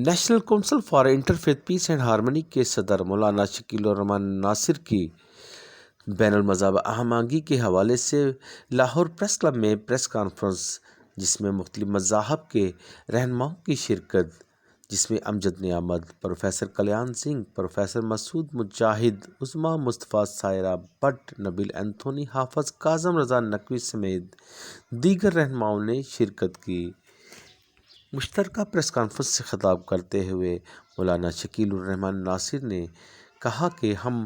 National council for interfaith piece and harmony کے صدر مولانا شکیل الرحمان ناصر کی بین المذہب ہم آہنگی کے حوالے سے لاہور پریس کلب میں پریس کانفرنس، جس میں مختلف مذاہب کے رہنماؤں کی شرکت، جس میں Amjad Naimat, professor Kalyan Singh, professor Masood Mujahid, Uzma Mustafa Saira Butt, Nabeel Anthony, Hafiz Kazim رضا نقوی سمیت دیگر رہنماؤں نے شرکت کی۔ مشترکہ پریس کانفرنس سے خطاب کرتے ہوئے مولانا شکیل الرحمان ناصر نے کہا کہ ہم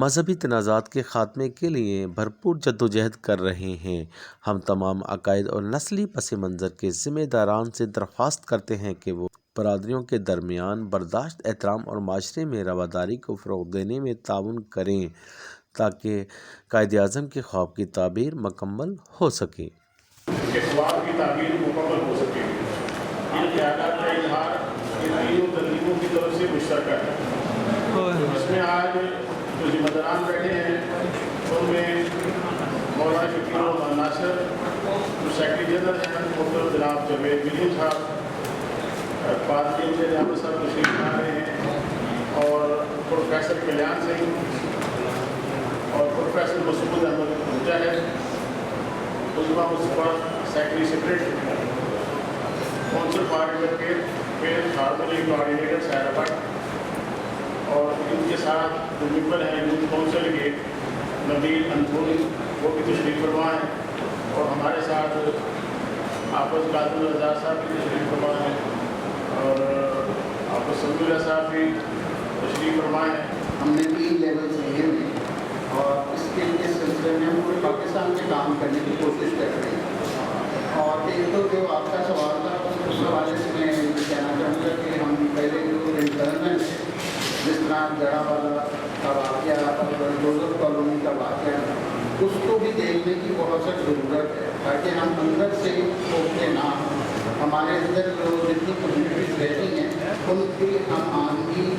مذہبی تنازعات کے خاتمے کے لیے بھرپور جدوجہد کر رہے ہیں۔ ہم تمام عقائد اور نسلی پس منظر کے ذمہ داران سے درخواست کرتے ہیں کہ وہ برادریوں کے درمیان برداشت، احترام اور معاشرے میں رواداری کو فروغ دینے میں تعاون کریں تاکہ قائد اعظم کے خواب کی تعبیر مکمل ہو سکے۔ خواب کی تعبیر مکمل ہو سکے۔ ان خیالات کا اظہار ان تینوں تنظیموں کی طرف سے مشترکہ ہے۔ اس میں آج جو ذمہ داران بیٹھے ہیں ان میں مولانا شکیل الرحمان ناصر، جو سیکرٹری جنرل ہیں محترم جناب جاوید ولیم صاحب، پادری امجد نعمت صاحب تشریف لا رہے ہیں، اور پروفیسر کلیان سنگھ اور professor Masood Ahmed Mujahid, Uzma Mustafa secretary secretary, council for interfaith harmony coordinator Saira Butt, اور ان کے ساتھ جو ممبر ہیں یوتھ کونسل کے نبیل اینتھونی، وہ بھی تشریف فرما ہیں، اور ہمارے ساتھ حافظ کاظم رضا صاحب بھی تشریف فرما ہیں، اور حافظ سمیع صاحب بھی تشریف فرما ہیں۔ ہم نے 3 لیولز لیے ہیں اور اس سلسلے میں ہم پورے پاکستان میں کام کرنے کی کوشش کر رہے ہیں۔ اور ایک تو جو آپ کا سوال تھا اس حوالے سے میں یہ کہنا چاہوں گا کہ ہم پہلے جو انٹرنل جس طرح جڑا والا کا واقعہ اور جوزف کالونی کا واقعہ، اس کو بھی دیکھنے کی بہت سخت ضرورت ہے تاکہ ہم اندر سے کھوکھتے نہ ہوں۔ ہمارے اندر جو جتنی کمیونٹیز رہتی ہیں ان کی ہم آہنگی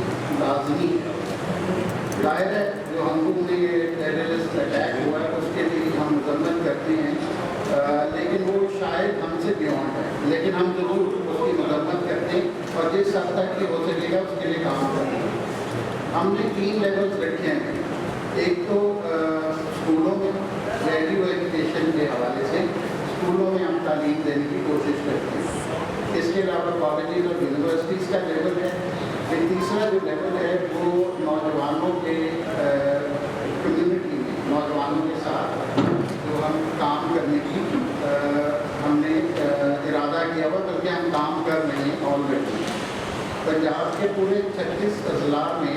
لازمی ہے۔ ظاہر ہے جو ہم لوگ نے یہ ٹیررسٹ اٹیک ہوا ہے اس کے لیے ہم مذمت کرتے ہیں، لیکن وہ شاید ہم سے بیونڈ ہے، لیکن ہم ضرور اس کی مذمت کرتے ہیں اور جس حد تک کہ ہو سکے گا اس کے لیے کام کرتے ہیں۔ ہم نے 3 لیولز رکھے ہیں۔ ایک تو اسکولوں میں ویلیو ایجوکیشن کے حوالے سے اسکولوں میں ہم تعلیم دینے کی کوشش کرتے ہیں۔ اس کے علاوہ کالجز اور یونیورسٹیز کا لیول ہے۔ پھر تیسرا جو لیول ہے وہ نوجوانوں کے کمیونٹی میں نوجوانوں کے ساتھ جو ہم کام کرنے کی ہم نے ارادہ کیا ہوا، بلکہ ہم کام کر رہے ہیں آلریڈی۔ پنجاب کے پورے 36 اضلاع میں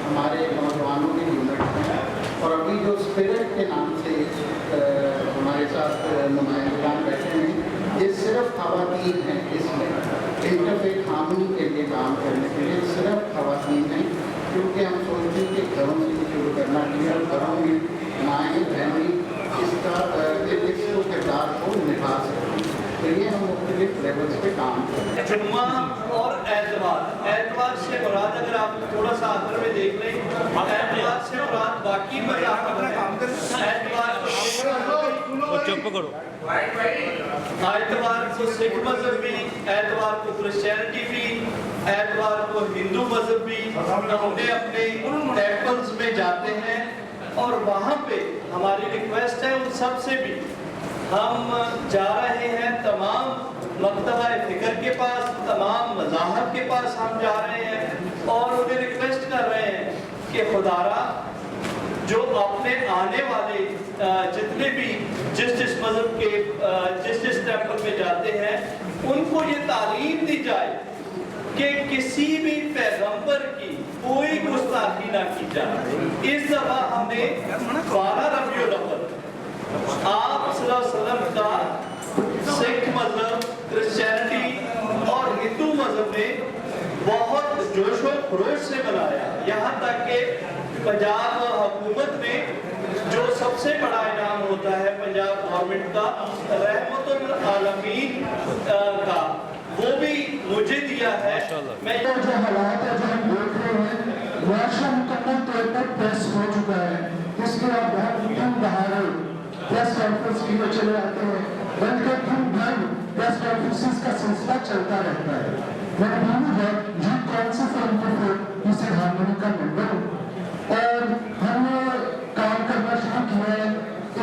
ہمارے نوجوانوں کے یونٹ ہیں، اور ابھی جو اسپرٹ کے نام سے ہمارے ساتھ نمائندگان بیٹھے ہیں، یہ صرف خواتین ہیں۔ اس میں انٹرفیتھ ہارمنی کے لیے کام کرنے کے لیے صرف خواتین ہیں، کیونکہ ہم سوچتے ہیں کہ گھروں سے شروع کرنا چاہیے اور گھروں میں مائیں بہنیں اس کردار کو نبھا سکیں۔ تو یہ ہم مختلف لیولز پہ کام کرتے ہیں۔ جمعہ اور اتوار سے مراد، اگر آپ تھوڑا سا آخر میں دیکھ لیں، اتوار سے مراد باقی مذاہب اتوار کو سکھ مذہب بھی، اتوار کو کرسچینٹی بھی، اتوار کو ہندو مذہب بھی اپنے اپنے ٹیمپلز میں جاتے ہیں، اور وہاں پہ ہماری ریکویسٹ ہے ان سب سے بھی، ہم جا رہے ہیں تمام مکتبہ فکر کے پاس، تمام مذاہب کے پاس ہم جا رہے ہیں اور انہیں ریکویسٹ کر رہے ہیں کہ خدارا جو اپنے آنے والے جتنے بھی جس مذہب کے جس ٹیمپل میں جاتے ہیں ان کو یہ تعلیم دی جائے کہ کسی بھی پیغمبر کی کوئی گستاخی نہ کی جائے۔ اس دفعہ ہم نے 12 ربیع الاول آپ صلی اللہ علیہ وسلم کا سکھ مذہب، کرسچینٹی اور ہندو مذہب نے بہت جوش و خروش سے منایا، یہاں تک کہ پنجاب حکومت نے جو سب سے بڑا انعام ہوتا ہے پنجاب گورنمنٹ کا رحمت العالمین کا، وہ بھی مجھے دیا ہے۔ میں جو حالات ہے جو ہم دیکھ رہے ہیں، معاشرہ مکمل طور پر پریس ہو چکا ہے، جس کے آپ بہت دن دہاڑے پریس کانفرنس کی میں چلے آتے ہیں، بلکہ دن بھر پریس کانفرنسز کا سلسلہ چلتا رہتا ہے۔ मैं भूल गया ये कौन सी फिल्म के फिर पीस एंड हार्मनी का मेंबर हूँ और हमने काम करना शुरू किया है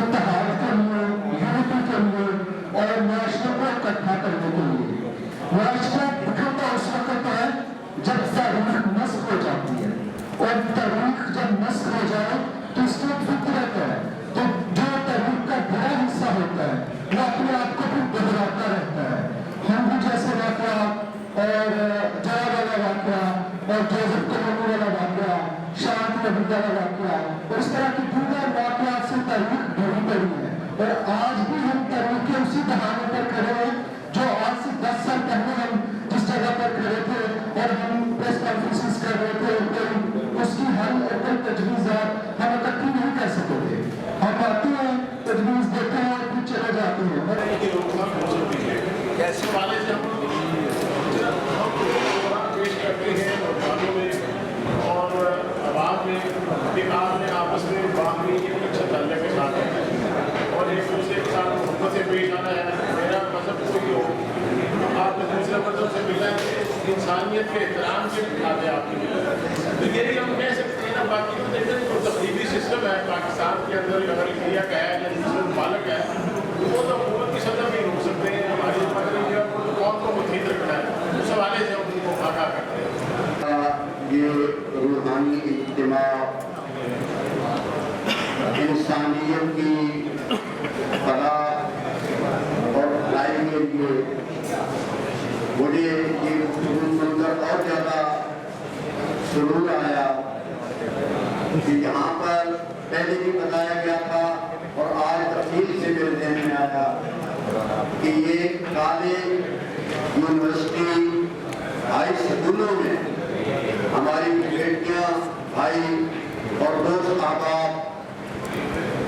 इत्तेहाद के लिए, यूनिटी के लिए और नेशनल को इकट्ठा करने के लिए। नेशनल इकट्ठा उस वक्त है जब तारीख नस्ख हो जाती है और तारीख जब नस्ख हो जाए तो इसमें फितरत है, तो जो तारीख का बड़ा हिस्सा होता है वो अपने आप को फिर दोहराता रहता है। हम भी जैसे वाक़या और जया वाला वाक़या और जोसेफ कॉलोनी वाला वाक़या, शांत नबी वाला वाक़या और इस तरह की पूरा वाक़या से तारीख जुड़ी पड़ी है और आज भी हम तारीख के उसी बहाने पर खड़े हैं जो आज से 10 साल पहले हम जिस जगह पर खड़े थे और हम प्रेस कॉन्फ्रेंसेस कर रहे थे, उसकी हल और कोई तजवीज़ात हम इकट्ठी नहीं कर सके थे। हम आते हैं, तजवीज़ देते हैं और फिर चले जाते हैं। की रोकथाम हो सकती है कैसे वाले से हम पेश करते हैं मुकाबलों में और आवाम में दिमाग में आपस में बाहमी अच्छा तल्ले के साथ है और एक दूसरे के साथ मोहब्बत से पेश आना है। मेरा मजहब कोई हो, आप दूसरे मजहब से मिलना इंसानियत के एहतराम से दिखाते हैं आपकी। तो ये भी हम कह सकते हैं ना। बाकी तो देखें तो तकलीफी सिस्टम है पाकिस्तान के अंदर, अगर इंडिया का है या दूसरे मुबालक है तो वो तो हुकूमत की सतह भी रोक सकते हैं। हमारी मगर को कौन को मुतहिद रखना है उस हवाले से हम उनको आगाह करते हैं। ये रूहानी इज्तिमा इंसानियत की फलाह और भलाई के लिए मुझे ये सुनकर और ज़्यादा सुरूर आया कि यहाँ पर पहले भी बताया गया था और आज तफसील से मेरे ذہن में आया कि ये कॉलेज, यूनिवर्सिटी, हाई स्कूलों में हमारी बेटियां, भाई और दोस्त अहबाब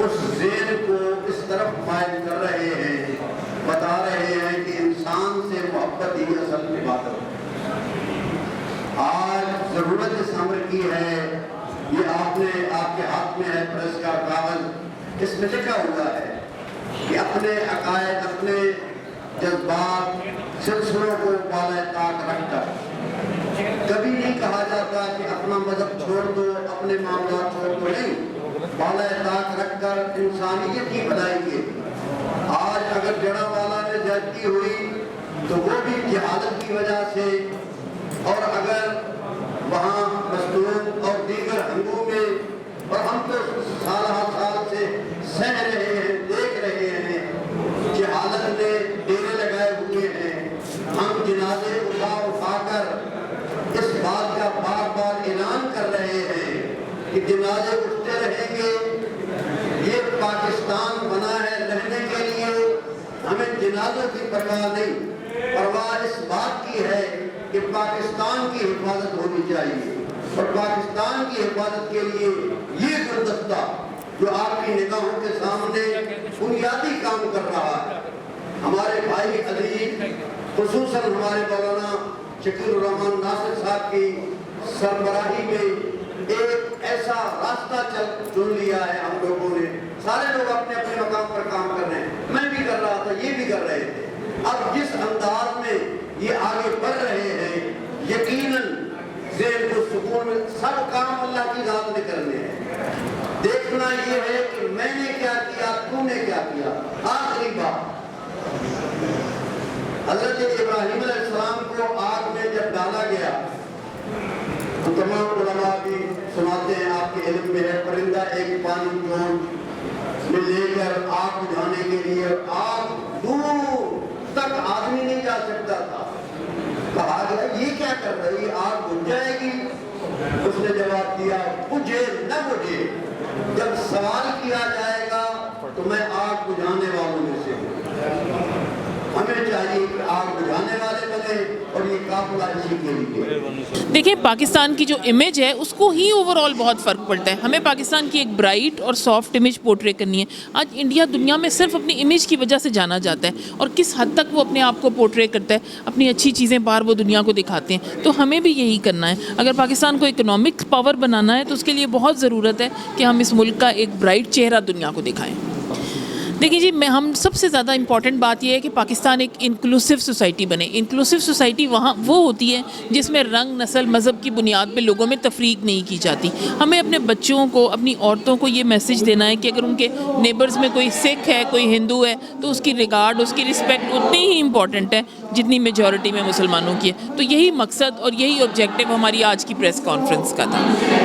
उस ज़हन को इस तरफ माइल कर रहे हैं, बता रहे हैं कि इंसान से मोहब्बत ही असल इबादत है। आज ज़रूरत इस अमर की है, ये आपके हाथ में है प्रेस का कागज, इसमें लिखा हुआ है कि अपने अकायद, अपने जज्बात, सिलसिलों को बाला ताक रखकर कभी नहीं कहा जाता कि अपना मजहब छोड़ दो, अपने मामला छोड़ दो, नहीं, बाला ताक रखकर इंसानियत की भलाई के। आज अगर जड़ावाला में ज्यादती हुई तो वो भी जहालत की वजह से, और अगर वहाँ मजलूम और दीगर हंगूमे, और हम तो साल से सह रहे हैं, देख रहे हैं, जहालत ने डेरे लगाए हुए हैं। हम जनाजे उठाकर इस बात का बार बार ऐलान कर रहे हैं कि जनाजे उठते रहेंगे। ये पाकिस्तान बना है रहने के लिए, हमें जनाजों की परवाह नहीं, परवाह इस बात की है कि पाकिस्तान की हिफाजत होनी चाहिए। और पाकिस्तान की हिफाजत के लिए ये गुलदस्ता जो आपकी निगाहों के सामने बुनियादी काम कर रहा है, हमारे भाई अजीज खुसूसन हमारे मौलाना शकील रहमान नासिर साहब की सरबराही में एक ऐसा रास्ता चुन लिया है। हम लोगों ने सारे लोग अपने अपने मकाम पर काम कर रहे हैं, मैं भी कर रहा था, ये भी कर रहे थे। अब जिस अंदाज में ये आगे बढ़ रहे हैं, यकीनन ज़हन को सुकून में, सब काम अल्लाह की ज़ात ने करने हैं। देखना ये है कि मैंने क्या किया, तूने क्या किया। आखिरी बात, हज़रत इब्राहीम अलैहिस्सलाम को आग में जब डाला गया तो तमाम उलमा भी सुनाते हैं, आपके इल्म में है, परिंदा एक पानी जोन में लेकर आग बुझाने के लिए, आग दूर तक आदमी नहीं जा सकता था। कहा गया ये क्या कर रही, आग बुझ जाएगी। उसने जवाब दिया, बुझे न बुझे, जब सवाल किया जाएगा तो मैं आग बुझाने वालों में से हूँ। हमें चाहिए कि आग बुझाने वाले बने और ये काफिला इसी के लिए। देखिए, पाकिस्तान की जो इमेज है उसको ही ओवरऑल बहुत फ़र्क पड़ता है। हमें पाकिस्तान की एक ब्राइट और सॉफ्ट इमेज पोर्ट्रे करनी है। आज इंडिया दुनिया में सिर्फ अपनी इमेज की वजह से जाना जाता है, और किस हद तक वो अपने आप को पोर्ट्रे करता है, अपनी अच्छी चीज़ें बाहर वो दुनिया को दिखाते हैं। तो हमें भी यही करना है। अगर पाकिस्तान को इकोनॉमिक पावर बनाना है तो उसके लिए बहुत ज़रूरत है कि हम इस मुल्क का एक ब्राइट चेहरा दुनिया को दिखाएँ। देखिए जी, मैं हम सबसे ज़्यादा इम्पॉर्टेंट बात यह है कि पाकिस्तान एक इंक्लूसिव सोसाइटी बने। इंक्लूसिव सोसाइटी वहाँ वो होती है जिसमें रंग, नस्ल, मज़हब की बुनियाद पे लोगों में तफरीक नहीं की जाती। हमें अपने बच्चों को, अपनी औरतों को ये मैसेज देना है कि अगर उनके नेबर्स में कोई सिख है, कोई हिंदू है, तो उसकी रिगार्ड, उसकी रिस्पेक्ट उतनी ही इम्पॉर्टेंट है जितनी मेजॉरिटी में मुसलमानों की है। तो यही मकसद और यही ऑब्जेक्टिव हमारी आज की प्रेस कॉन्फ्रेंस का था।